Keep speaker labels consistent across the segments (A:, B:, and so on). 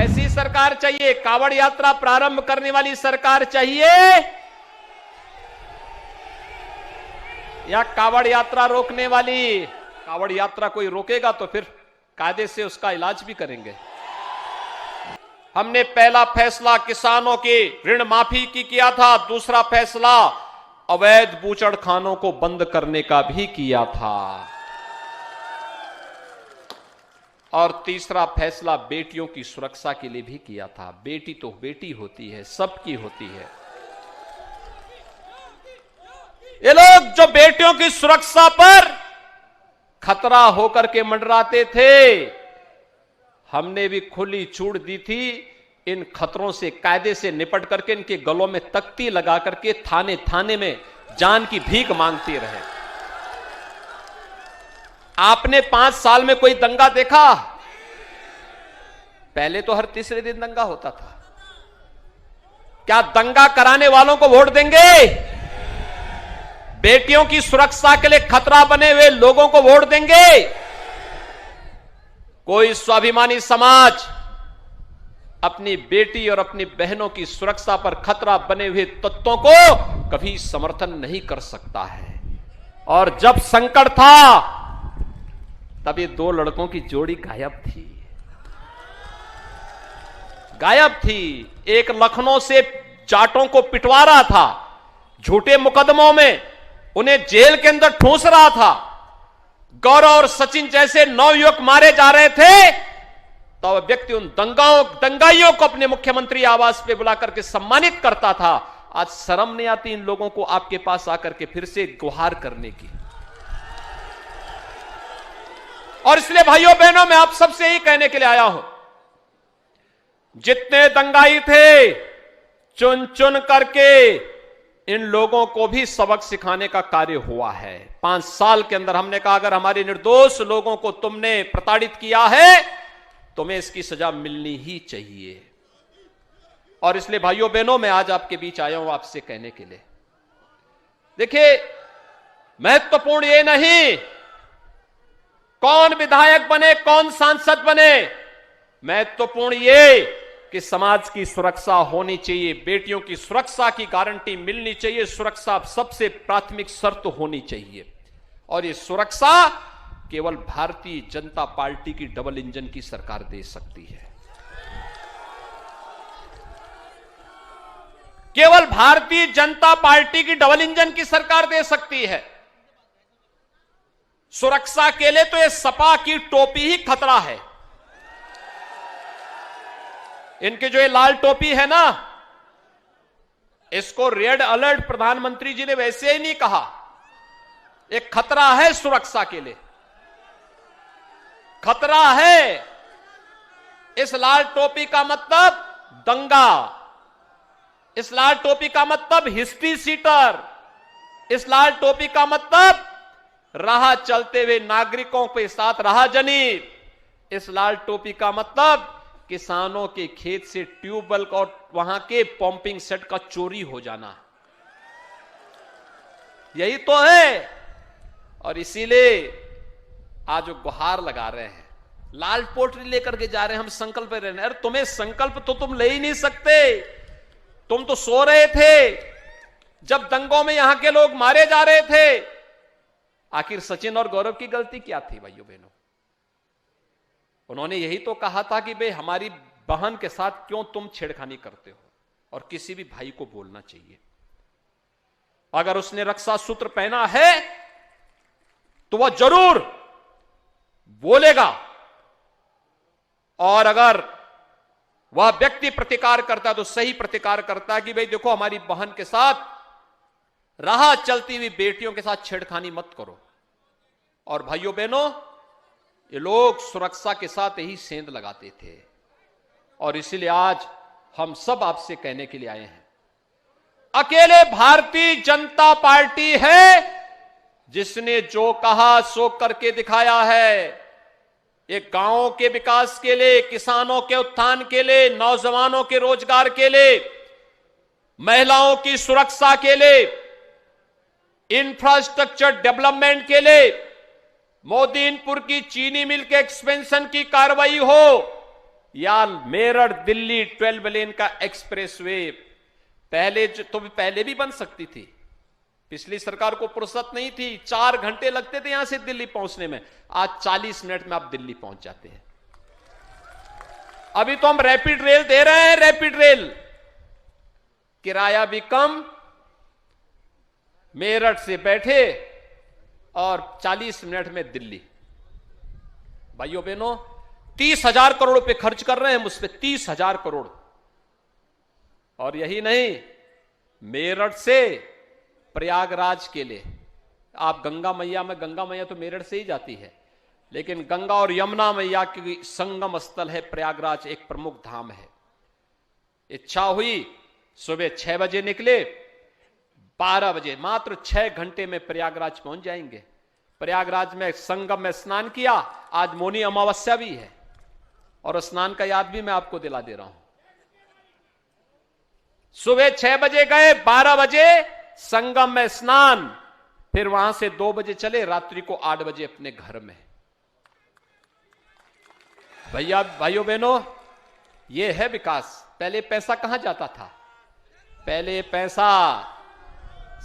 A: कैसी सरकार चाहिए? कावड़ यात्रा प्रारंभ करने वाली सरकार चाहिए या कावड़ यात्रा रोकने वाली? कावड़ यात्रा कोई रोकेगा तो फिर कायदे से उसका इलाज भी करेंगे। हमने पहला फैसला किसानों के ऋण माफी की किया था, दूसरा फैसला अवैध बूचड़खानों को बंद करने का भी किया था, और तीसरा फैसला बेटियों की सुरक्षा के लिए भी किया था। बेटी तो बेटी होती है, सबकी होती है। ये लोग जो बेटियों की सुरक्षा पर खतरा होकर के मंडराते थे, हमने भी खुली छूट दी थी इन खतरों से कायदे से निपट करके इनके गलों में तख्ती लगा करके थाने थाने में जान की भीख मांगते रहे। आपने 5 साल में कोई दंगा देखा? पहले तो हर तीसरे दिन दंगा होता था। क्या दंगा कराने वालों को वोट देंगे? बेटियों की सुरक्षा के लिए खतरा बने हुए लोगों को वोट देंगे? कोई स्वाभिमानी समाज अपनी बेटी और अपनी बहनों की सुरक्षा पर खतरा बने हुए तत्वों को कभी समर्थन नहीं कर सकता है। और जब संकट था तब ये 2 लड़कों की जोड़ी गायब थी। एक लखनऊ से जाटों को पिटवा रहा था, झूठे मुकदमों में उन्हें जेल के अंदर ठूंस रहा था। गौरव और सचिन जैसे 9 युवक मारे जा रहे थे, तो वह व्यक्ति उन दंगाइयों को अपने मुख्यमंत्री आवास पे बुला करके सम्मानित करता था। आज शर्म नहीं आती इन लोगों को आपके पास आकर के फिर से गुहार करने की? और इसलिए भाइयों बहनों, मैं आप सबसे यही कहने के लिए आया हूं, जितने दंगाई थे चुन चुन करके इन लोगों को भी सबक सिखाने का कार्य हुआ है। 5 साल के अंदर हमने कहा, अगर हमारे निर्दोष लोगों को तुमने प्रताड़ित किया है, तुम्हें इसकी सजा मिलनी ही चाहिए। और इसलिए भाइयों बहनों, मैं आज आपके बीच आया हूं आपसे कहने के लिए, देखिए, महत्वपूर्ण ये नहीं कौन विधायक बने, कौन सांसद बने, महत्वपूर्ण ये कि समाज की सुरक्षा होनी चाहिए, बेटियों की सुरक्षा की गारंटी मिलनी चाहिए, सुरक्षा सबसे प्राथमिक शर्त होनी चाहिए। और ये सुरक्षा केवल भारतीय जनता पार्टी की डबल इंजन की सरकार दे सकती है। केवल भारतीय जनता पार्टी की डबल इंजन की सरकार दे सकती है। सुरक्षा के लिए तो ये सपा की टोपी ही खतरा है। इनके जो ये लाल टोपी है ना, इसको रेड अलर्ट प्रधानमंत्री जी ने वैसे ही नहीं कहा, एक खतरा है सुरक्षा के लिए, खतरा है। इस लाल टोपी का मतलब दंगा, इस लाल टोपी का मतलब हिस्ट्री सीटर, इस लाल टोपी का मतलब राह चलते हुए नागरिकों के साथ राहजनी, इस लाल टोपी का मतलब किसानों के खेत से ट्यूबवेल और वहां के पंपिंग सेट का चोरी हो जाना, यही तो है। और इसीलिए आज वो गुहार लगा रहे हैं, लाल पोटली लेकर के जा रहे हैं, हम संकल्प पे रहने। अरे तुम्हें संकल्प तो तुम ले ही नहीं सकते, तुम तो सो रहे थे जब दंगों में यहां के लोग मारे जा रहे थे। आखिर सचिन और गौरव की गलती क्या थी भाइयों बहनों? उन्होंने यही तो कहा था कि भाई हमारी बहन के साथ क्यों तुम छेड़खानी करते हो, और किसी भी भाई को बोलना चाहिए। अगर उसने रक्षा सूत्र पहना है तो वह जरूर बोलेगा, और अगर वह व्यक्ति प्रतिकार करता है तो सही प्रतिकार करता है कि भाई देखो, हमारी बहन के साथ राह चलती हुई बेटियों के साथ छेड़खानी मत करो। और भाइयों बहनों, ये लोग सुरक्षा के साथ यही सेंध लगाते थे, और इसीलिए आज हम सब आपसे कहने के लिए आए हैं, अकेले भारतीय जनता पार्टी है जिसने जो कहा सो करके दिखाया है। एक गांवों के विकास के लिए, किसानों के उत्थान के लिए, नौजवानों के रोजगार के लिए, महिलाओं की सुरक्षा के लिए, इंफ्रास्ट्रक्चर डेवलपमेंट के लिए, मोदीनपुर की चीनी मिल के एक्सपेंशन की कार्रवाई हो, या मेरठ दिल्ली 12 लेन का एक्सप्रेसवे पहले भी बन सकती थी। पिछली सरकार को फुर्सत नहीं थी, 4 घंटे लगते थे यहां से दिल्ली पहुंचने में, आज 40 मिनट में आप दिल्ली पहुंच जाते हैं। अभी तो हम रैपिड रेल दे रहे हैं, रैपिड रेल, किराया भी कम, मेरठ से बैठे और 40 मिनट में दिल्ली। भाइयों बहनों, 30,000 करोड़ रुपए खर्च कर रहे हैं मुझ पे, 30,000 करोड़। और यही नहीं, मेरठ से प्रयागराज के लिए आप गंगा मैया में, गंगा मैया तो मेरठ से ही जाती है, लेकिन गंगा और यमुना मैया की संगम स्थल है प्रयागराज, एक प्रमुख धाम है। इच्छा हुई सुबह 6 बजे निकले, 12 बजे, मात्र 6 घंटे में प्रयागराज पहुंच जाएंगे। प्रयागराज में संगम में स्नान किया, आज मौनी अमावस्या भी है और स्नान का याद भी मैं आपको दिला दे रहा हूं। सुबह 6 बजे गए, 12 बजे संगम में स्नान, फिर वहां से 2 बजे चले, रात्रि को 8 बजे अपने घर में। भाइयों बहनों, यह है विकास। पहले पैसा कहां जाता था? पहले पैसा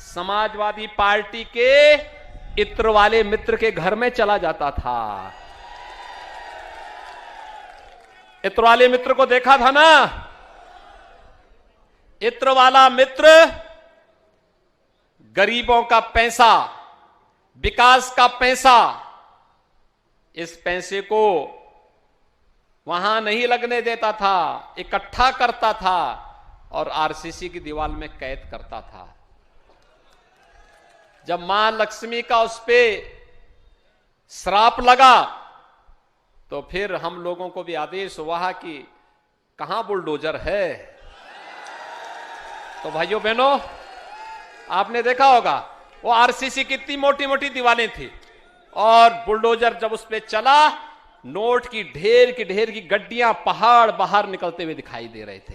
A: समाजवादी पार्टी के इत्र वाले मित्र के घर में चला जाता था। इत्र वाले मित्र को देखा था ना? इत्र वाला मित्र गरीबों का पैसा, विकास का पैसा, इस पैसे को वहां नहीं लगने देता था, इकट्ठा करता था और आरसीसी की दीवार में कैद करता था। जब मां लक्ष्मी का उस पे श्राप लगा तो फिर हम लोगों को भी आदेश हुआ कि कहां बुलडोजर है। तो भाइयों बहनों, आपने देखा होगा वो आरसीसी की इतनी मोटी मोटी दीवारें थी और बुलडोजर जब उस पे चला, नोट की ढेर की गड्डियां पहाड़ बाहर निकलते हुए दिखाई दे रहे थे।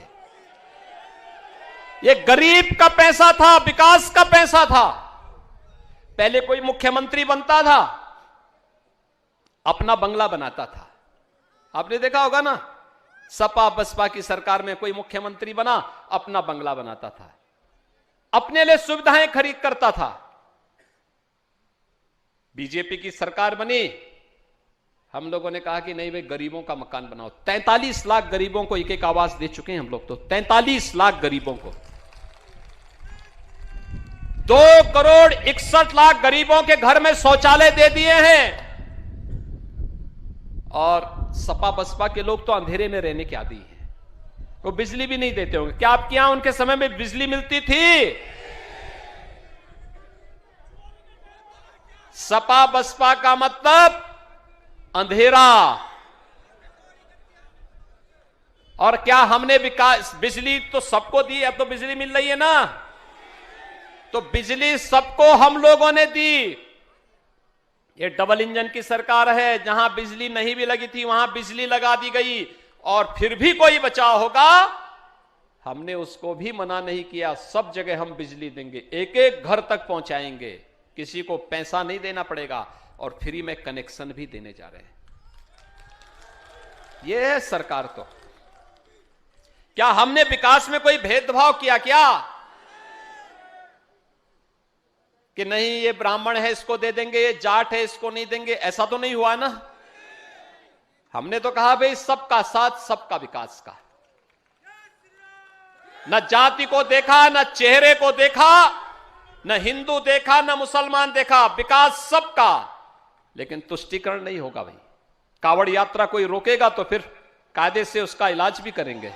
A: ये गरीब का पैसा था, विकास का पैसा था। पहले कोई मुख्यमंत्री बनता था, अपना बंगला बनाता था। आपने देखा होगा ना, सपा बसपा की सरकार में कोई मुख्यमंत्री बना, अपना बंगला बनाता था, अपने लिए सुविधाएं खरीद करता था। बीजेपी की सरकार बनी, हम लोगों ने कहा कि नहीं भाई, गरीबों का मकान बनाओ। 43 लाख गरीबों को एक एक आवास दे चुके हैं हम लोग तो, 43 लाख गरीबों को। 2,61,00,000 गरीबों के घर में शौचालय दे दिए हैं। और सपा बसपा के लोग तो अंधेरे में रहने के आदी हैं, वो बिजली भी नहीं देते होंगे। क्या आपके यहां उनके समय में बिजली मिलती थी? सपा बसपा का मतलब अंधेरा। और क्या हमने विकास, बिजली तो सबको दी, अब तो बिजली मिल रही है ना, तो बिजली सबको हम लोगों ने दी। ये डबल इंजन की सरकार है, जहां बिजली नहीं भी लगी थी वहां बिजली लगा दी गई। और फिर भी कोई बचाव होगा, हमने उसको भी मना नहीं किया, सब जगह हम बिजली देंगे, एक एक घर तक पहुंचाएंगे, किसी को पैसा नहीं देना पड़ेगा और फ्री में कनेक्शन भी देने जा रहे हैं। यह है सरकार। तो क्या हमने विकास में कोई भेदभाव किया क्या? कि नहीं ये ब्राह्मण है इसको दे देंगे, ये जाट है इसको नहीं देंगे, ऐसा तो नहीं हुआ ना। हमने तो कहा भाई सबका साथ सबका विकास का, न जाति को देखा, न चेहरे को देखा, न हिंदू देखा, न मुसलमान देखा, विकास सबका। लेकिन तुष्टीकरण नहीं होगा भाई। कावड़ यात्रा कोई रोकेगा तो फिर कायदे से उसका इलाज भी करेंगे।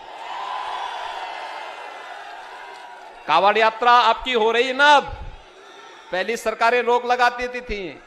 A: कावड़ यात्रा आपकी हो रही है ना, अब पहली सरकारें रोक लगा देती थी,